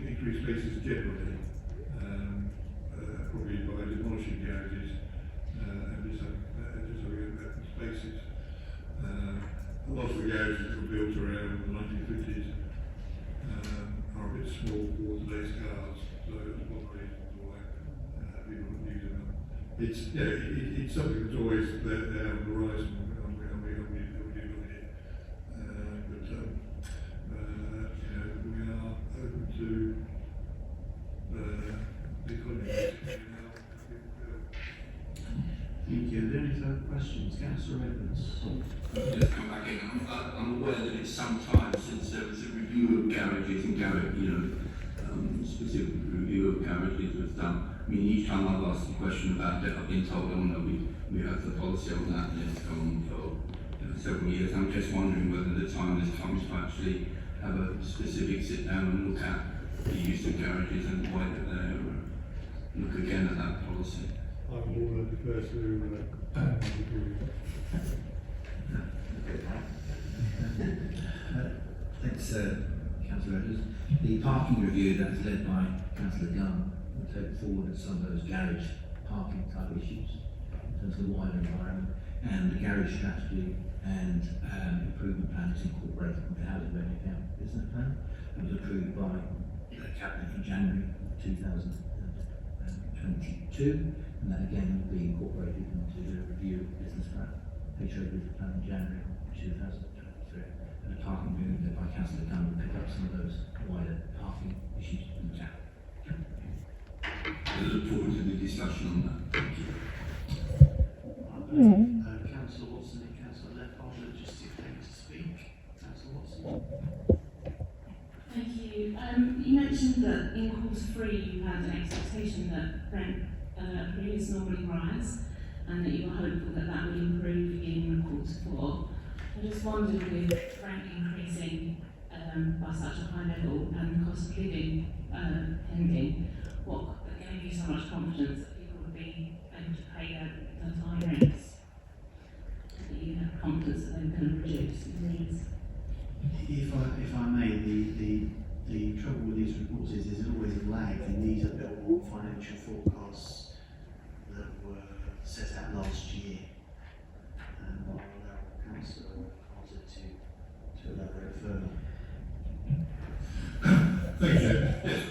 increase spaces generally, probably by demolishing garages and just having open spaces. A lot of the garages that were built around the 1950s are a bit small for today's cars, so that's one reason why people are using them. It's something that's always there on the horizon, and we do look at it. We are open to the economy. Thank you. Are there any further questions? Councillor Evans. Just come back in. I'm aware that it's some time since there was a review of garages and specific review of garages was done. I mean, each time I've asked a question about it, I've been told, oh no, we have the policy on that, and it's gone for several years. I'm just wondering whether the time has come to actually have a specific sit down and look at the use of garages and why they're there, look again at that policy. I will defer to Thanks, Councillor Edwards. The parking review that's led by Councillor Gunn will take forward some of those garage parking type issues in terms of the wider environment, and the garage strategy and improvement plan is incorporated into the Housing Revenue Account business plan. It was approved by the Cabinet in January 2022, and that again will be incorporated into the review of business plan, HO business plan in January 2023. And the parking review led by Councillor Gunn will pick up some of those wider parking issues in the town. I look forward to the discussion on that. Thank you. Councillor Watson and Councillor Lefard, just to speak. Councillor Watson. Thank you. You mentioned that in quarter 3 you had an expectation that rent arrears normally rise, and that you were hopeful that that would improve in quarter 4. I just wondered, with rent increasing by such a high level and the cost of living pending, what gave you so much confidence that people would be able to pay those high rents? That you have confidence that they were going to reduce arrears? If I may, the trouble with these reports is there's always a lag, and these are built on financial forecasts that were set out last year. And I'll allow Councillor Carter to elaborate further. Thank you, Chair. Yes,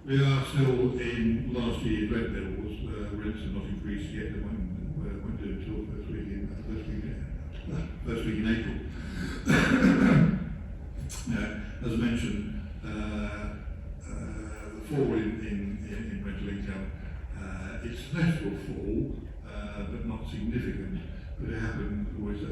we are still in last year's rent levels. Rents have not increased yet. They won't do until first week in April. As I mentioned, the fall in rental income, it's a notable fall, but not significant. But it happened,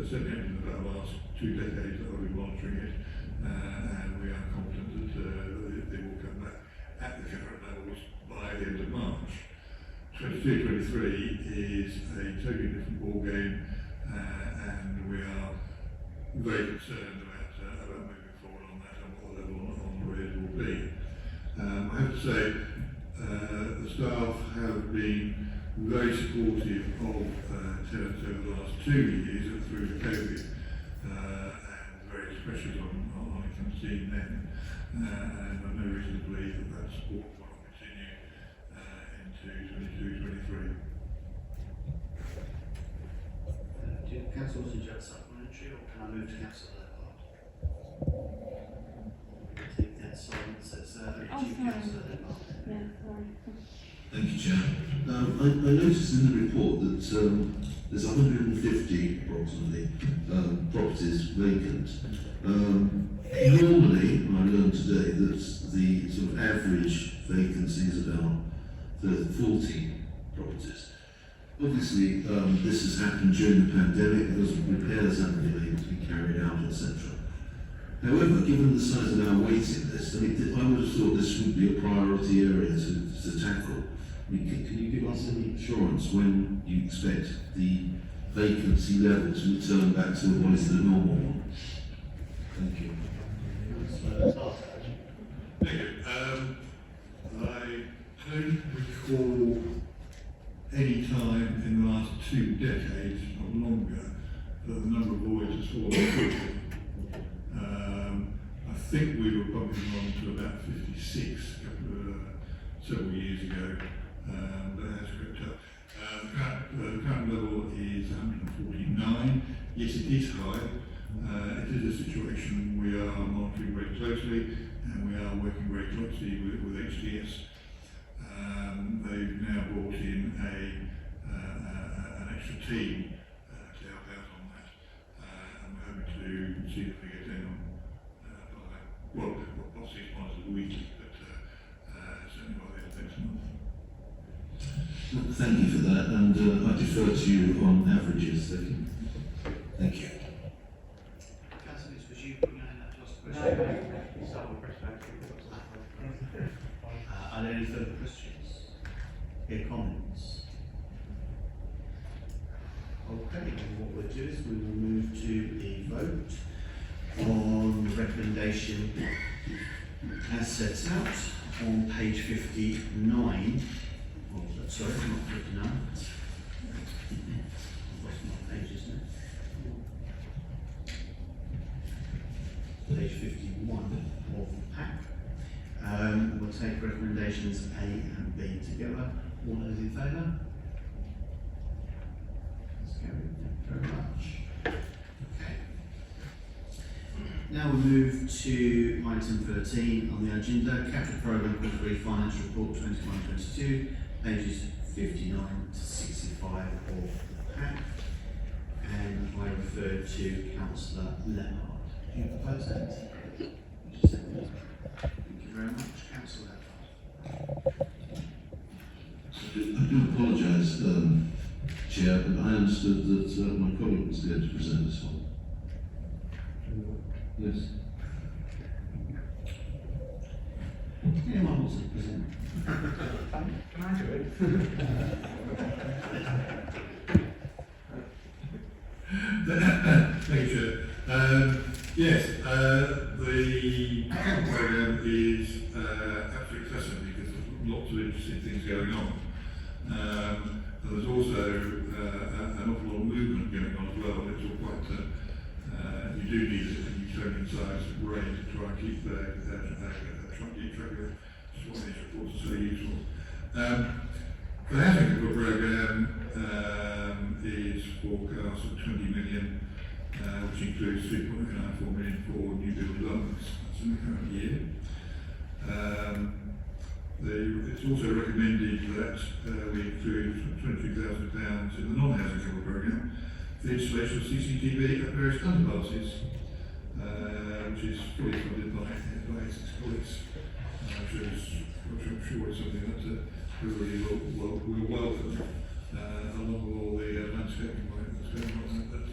certainly happened in about the last 2 decades that I've been monitoring it, and we are confident that they will come back at the current levels by the end of March. 22-23 is a totally different ball game, and we are very concerned about moving forward on that and what the level on arrears will be. I have to say, the staff have been very supportive of tenants over the last 2 years through the COVID and various pressures on income seen then, and I've no reason to believe that support will not continue into 22-23. Councillor Watson, do you have a supplementary, or can I move to Councillor Lefard? Take that silence as Councillor Lefard. Yeah, sorry. Thank you, Chair. I noticed in the report that there's 150 approximately properties vacant. Normally, I learned today that the sort of average vacancy is about 40 properties. Obviously, this has happened during the pandemic because repairs haven't been able to be carried out, etc. However, given the size of our waiting list, I would have thought this would be a priority area to tackle. Can you give us any assurance when you expect the vacancy level to return back to what is the normal one? Thank you. Thank you. I don't recall any time in the last 2 decades or longer that the number of voids has fallen quickly. I think we were bumping on to about 56 several years ago. That has crept up. The current level is 149. Yes, it is high. It is a situation we are monitoring very closely, and we are working very closely with HDS. They've now brought in an extra team to help out on that, and we're hoping to see the figure down by, well, obviously it's monitored weekly, but certainly by the end of next month. Thank you for that, and I defer to you on averages. Thank you. Councillor, was you putting your hand up to ask a question? Are there any further questions? Here, comments? Okay, then what we'll do is we will move to the vote on the recommendation as set out on page 59. Oh, sorry, not 59. I've lost my pages now. Page 51 of the pack. We'll take recommendations A and B together. All those in favour? That's carried. Thank you very much. Okay. Now we move to item 13 on the agenda, Capital Programme Quarterly Financial Report 21-22, pages 59 to 65 of the pack. And I refer to Councillor Leonard. Do you propose that? Thank you very much, Councillor Leonard. I do apologise, Chair, but I understood that my colleague was going to present this one. Yes. Anyone wants to present? Can I do it? Thank you, Chair. Yes, the programme is absolutely fascinating because there's lots of interesting things going on. There's also an awful lot of movement going on as well. It's all quite, you do need a Newtonian sized brain to try and keep track of it. That's why these reports are so useful. The housing programme is forecast at 20 million, which includes 3.94 million for new build developments. That's in the current year. It's also recommended that we include £23,000 in the non-housing cover programme for the installation of CCTV at various underpasses, which is fully funded by Essex Police, which I'm sure is something that everybody will welcome, along with all the landscaping work that's going on at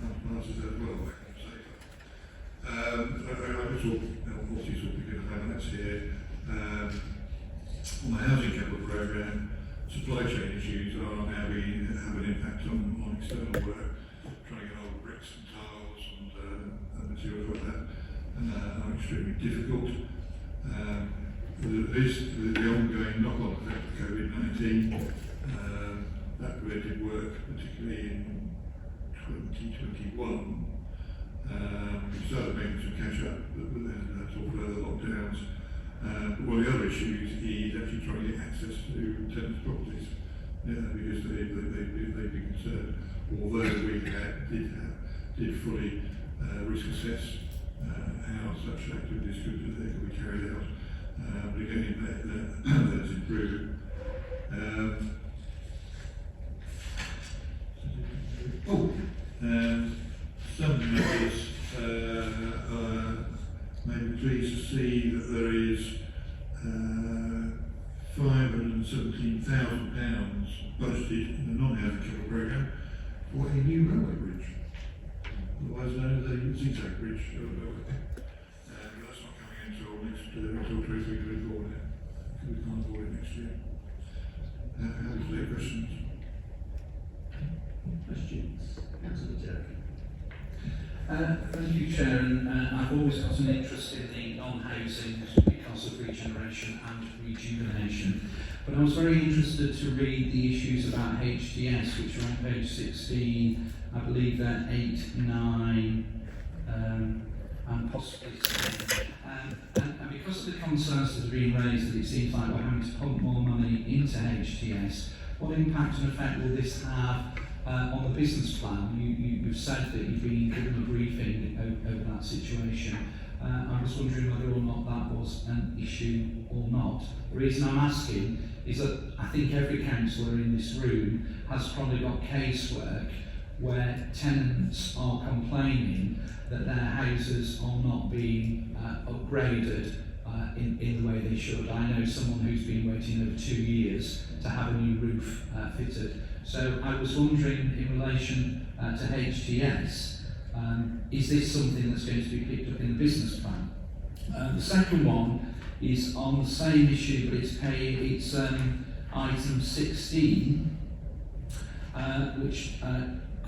underpasses as well, making them safer. I just obviously sort of begin highlights here. On the housing capital programme, supply chain issues are now have an impact on external work, trying to get hold of bricks and tiles and materials like that are extremely difficult. There is the ongoing knock-on effect of COVID-19. That prevented work, particularly in 2021. We started making some catch-up, but then that's all further lockdowns. But one of the other issues is actually trying to get access to tenants' properties, because they'd be concerned. Although we did fully risk assess how such activities could be carried out, but again that's improved. And some members may be pleased to see that there is £517,000 budgeted in the non-housing capital programme for a new railway bridge, otherwise known as the zigzag bridge. But that's not coming until 23/24 now. We can't afford it next year. How do you questions? Questions? Councillor Jerry. Thank you, Chair, and I've always got an interest in the non-housing because of regeneration and rejuvenation. But I was very interested to read the issues about HTS, which are on page 16. I believe they're 8, 9, and possibly 10. And because of the concerns that have been raised that it seems like we're having to pump more money into HTS, what impact and effect will this have on the business plan? You've said that you've been given a briefing over that situation. I was wondering whether or not that was an issue or not. The reason I'm asking is that I think every councillor in this room has probably got casework where tenants are complaining that their houses are not being upgraded in the way they should. I know someone who's been waiting over 2 years to have a new roof fitted. So I was wondering in relation to HTS, is this something that's going to be picked up in the business plan? The second one is on the same issue, but it's item 16, which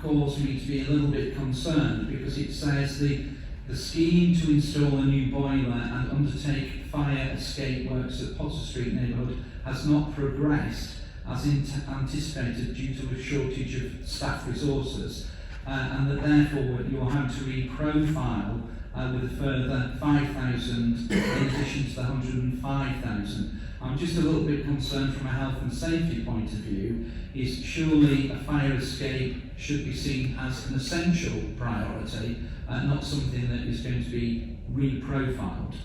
caused me to be a little bit concerned because it says the scheme to install a new boiler and undertake fire escape works at Potter Street neighbourhood has not progressed as anticipated due to a shortage of staff resources, and that therefore you're having to re-profile with a further 5,000 in addition to the 105,000. I'm just a little bit concerned from a health and safety point of view, is surely a fire escape should be seen as an essential priority, not something that is going to be re-profiled.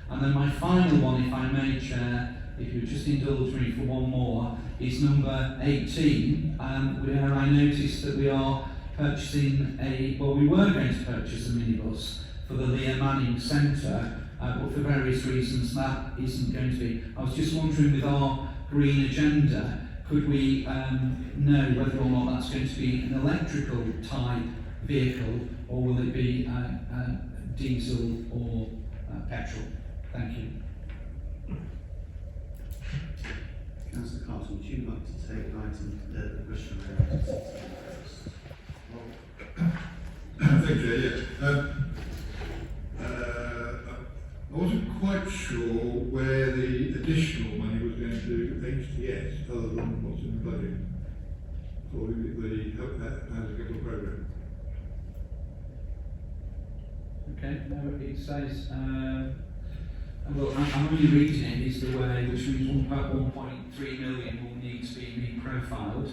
And then my final one, if I may, Chair, if you just indulge me for one more, is number 18, where I noticed that we are purchasing we were going to purchase a minibus for the Leah Manning Centre, but for various reasons that isn't going to be. I was just wondering with our green agenda, could we know whether or not that's going to be an electrical type vehicle, or will it be diesel or petrol? Thank you. Councillor Carter, would you like to take the question around? Thank you, yeah. I wasn't quite sure where the additional money was going to HTS other than what's in the budget for the housing capital programme. Okay, no, it says, well, I'm only reading it is the way, which means about 1.3 million will need to be re-profiled.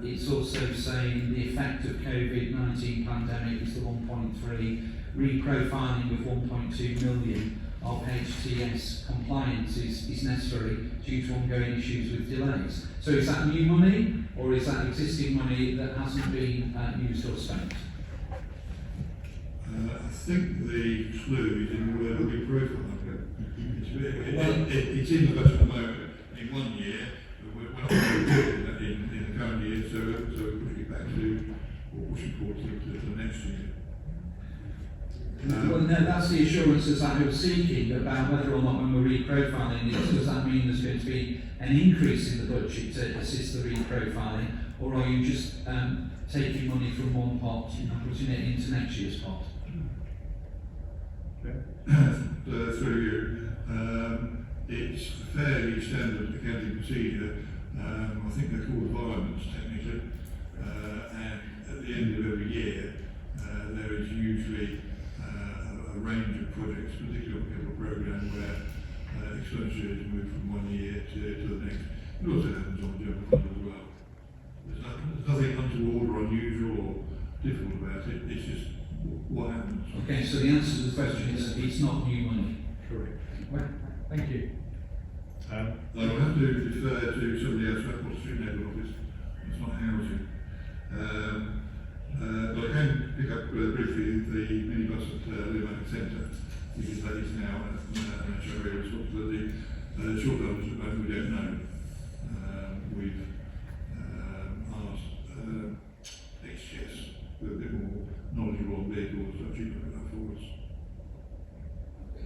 It's also saying the effect of COVID-19 pandemic is the 1.3, re-profiling with 1.2 million of HTS compliance is necessary due to ongoing issues with delays. So is that new money, or is that existing money that hasn't been used or spent? I think the clue is in the word re-profile. It's in the budget at the moment in 1 year, but we're not going to do it in the current year, so we're pushing it back to what we should call to the next year. Well, no, that's the assurances that I was seeking about whether or not when we're re-profiling it, does that mean there's going to be an increase in the budget to assist the re-profiling, or are you just taking money from one pot and putting it into next year's pot? Through you. It's a fairly standard accounting procedure. I think they're called environments technically, and at the end of every year there is usually a range of projects, particularly on the capital programme, where expenditure is moved from 1 year to the next. It also happens on the general fund as well. There's nothing untoward or unusual or difficult about it, it's just what happens. Okay, so the answer to the question is it's not new money. Correct. Well, thank you. I'll have to defer to somebody else about Potter Street Neighbourhood Office. It's not housing. cheaper to go forwards.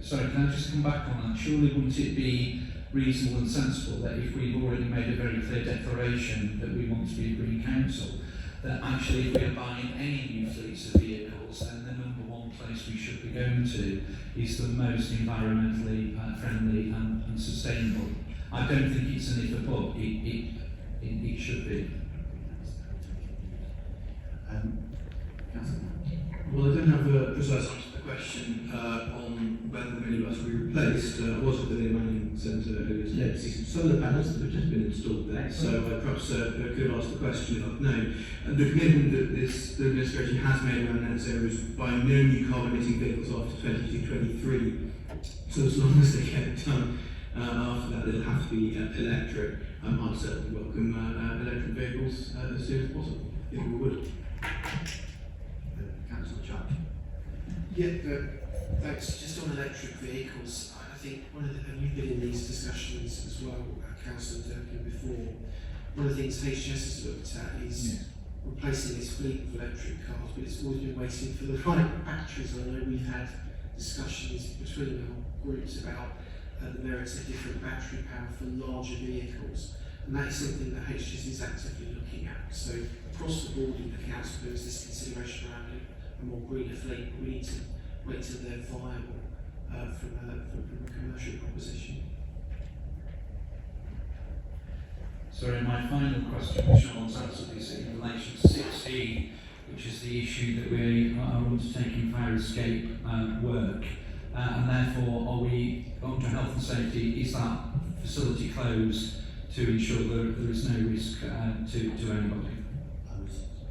Sorry, can I just come back on that? Surely wouldn't it be reasonable and sensible that if we've already made a very clear declaration that we want to be a green council, that actually if we are buying any new fleets of vehicles, then the number one place we should be going to is the most environmentally friendly and sustainable. I don't think it's an if a but, it should be. Well, I don't have a precise answer to the question on whether the minibus will be replaced. I was at the Near Manning Centre earlier today to see some solar panels that have just been installed there, so I perhaps could have asked the question if I'd known. The commitment that the administration has made around net zero is buying no new carbon emitting vehicles after 2023. So as long as they get it done after that, they'll have to be electric. I'd certainly welcome electric vehicles as soon as possible, if we would. Councillor Chubb. Yeah, thanks. Just on electric vehicles, I think and you've been in these discussions as well, Councillor Durkin, before. One of the things HS has looked at is replacing its fleet with electric cars, but it's always been waiting for the right batteries. I know we've had discussions between our groups about the merits of different battery power for larger vehicles, and that is something that HS is actively looking at. So across the board in the council there is this consideration around a more greener fleet, but we need to wait till they're viable from a commercial proposition. Sorry, my final question, which I want to answer, is in relation to 16, which is the issue that we are undertaking fire escape work, and therefore are we, under health and safety, is that facility closed to ensure that there is no risk to anybody?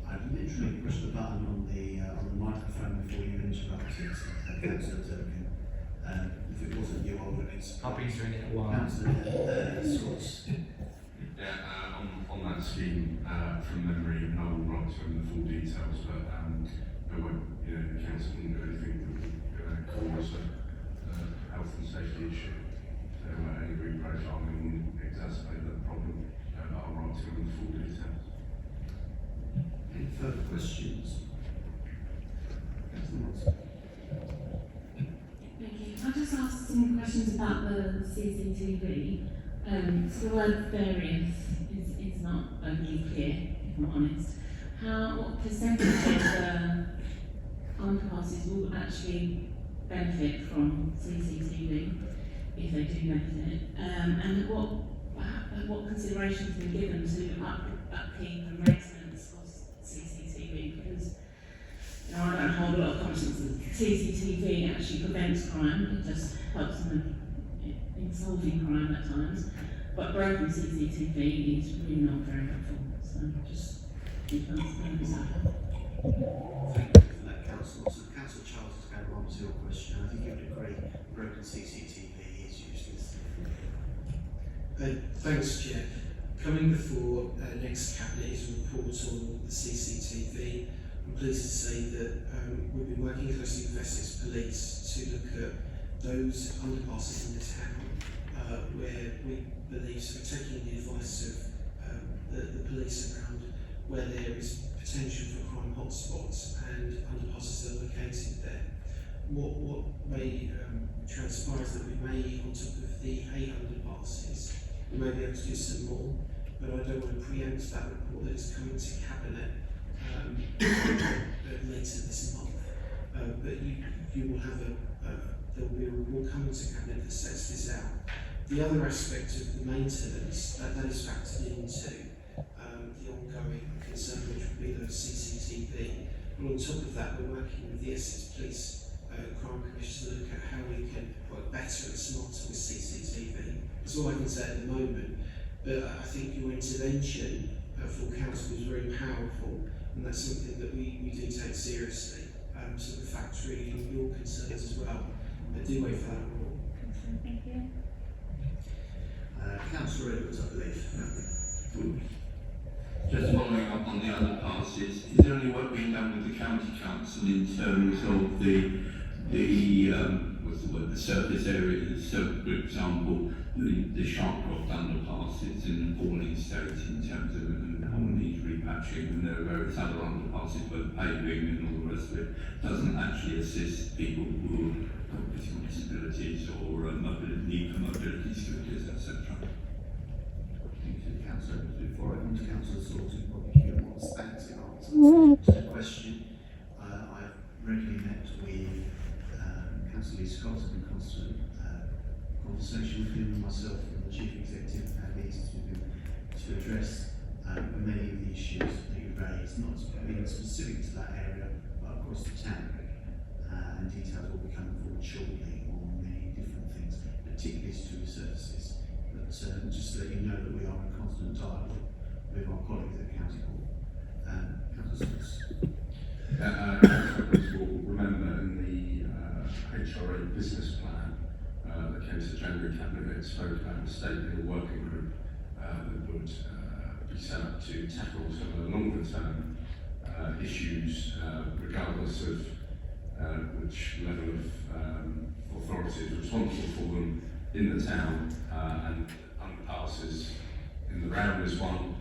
I literally pushed the button on the microphone before you interrupted, Councillor Durkin. If it wasn't you, I would have been. I've been doing it a while. Councillor Scots. Yeah, on that scheme, from memory, and I will write to him the full details, but there won't, the council wouldn't do anything that would cause a health and safety issue. So any reprofiling wouldn't exacerbate that problem. I'll write to him the full details. Any further questions? Thank you. I'll just ask some questions about the CCTV. So the word various is not overly clear, if I'm honest. What percentage of the underpasses will actually benefit from CCTV, if they do benefit? And what consideration has been given to upkeep and maintenance of CCTV? Because I don't hold a lot of confidence that CCTV actually prevents crime, it just helps in solving crime at times. But broken CCTV is really not very helpful. So just keep understanding that. Thank you for that, Councillor. So Councillor Charles is going to answer your question. I think you would agree broken CCTV is useless. Thanks, Chair. Coming before next Cabinet is a report on the CCTV. I'm pleased to say that we've been working closely with Essex Police to look at those underpasses in the town where we believe, so we're taking the advice of the police around where there is potential for crime hotspots and underpasses that are located there. What may transpire is that we may, on top of the 8 underpasses, we may be able to do some more, but I don't want to preempt that report that is coming to Cabinet later this month. But you will have there will be a report coming to Cabinet that sets this out. The other aspect of the maintenance, that is factored into the ongoing concern, which would be those CCTV. And on top of that, we're working with the Essex Police Crime Commission to look at how we can work better and smarter with CCTV. That's all I can say at the moment, but I think your intervention for council was very powerful, and that's something that we do take seriously. So we're factoring your concerns as well, but do wait for that report. Thank you. Councillor Edwards, I believe. Just following up on the underpasses, is there any work being done with the county council in terms of the surface areas? So, for example, the Sharpcroft underpass is in an appalling state in terms of and all needs repatching, and there are various other underpasses, both paving and all the rest of it, doesn't actually assist people who have physical disabilities or need for mobility scooters, etc. Thank you, Councillor. Before I come to Councillor Sorting, probably hear what thanks in answer to the question. I've regularly met with Councillor Lee Scott in constant conversation with him, myself and the Chief Executive have had meetings with him to address many of the issues that you raised, not being specific to that area, but across the town. And details will be coming forward shortly on many different things, particularly to do with services. But just to let you know that we are in constant dialogue with our colleagues at County Hall. Councillor Smith. Councillors will remember in the HRA business plan that came to the January Cabinet, it spoke about a state legal working group that would be set up to tackle some of the longer term issues, regardless of which level of authority is responsible for them in the town, and underpasses in the round is one.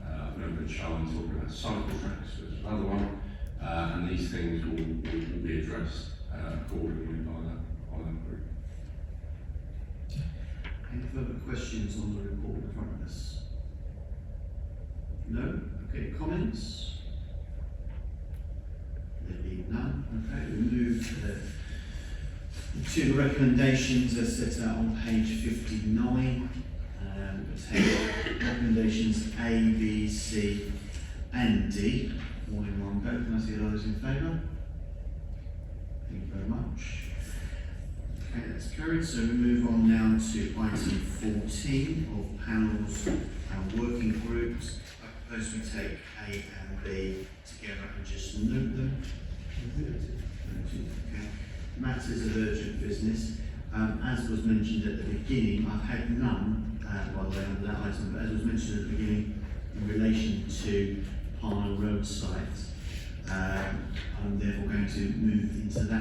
I remember Charlie talking about cycle tracks as another one, and these things will be addressed accordingly by that group. Any further questions on the report in front of us? No? Okay, comments? There being none. Okay, we move to the recommendations as set out on page 59. Take recommendations A, B, C and D all in one go. Can I see those in favour? Thank you very much. Okay, that's carried. So we move on now to item 14 of panels and working groups. I propose we take A and B together and just note them. Okay. Matters of urgent business. As was mentioned at the beginning, I've had none, by the way, under that item, but as was mentioned at the beginning, in relation to Harlow road site, I'm therefore going to move into that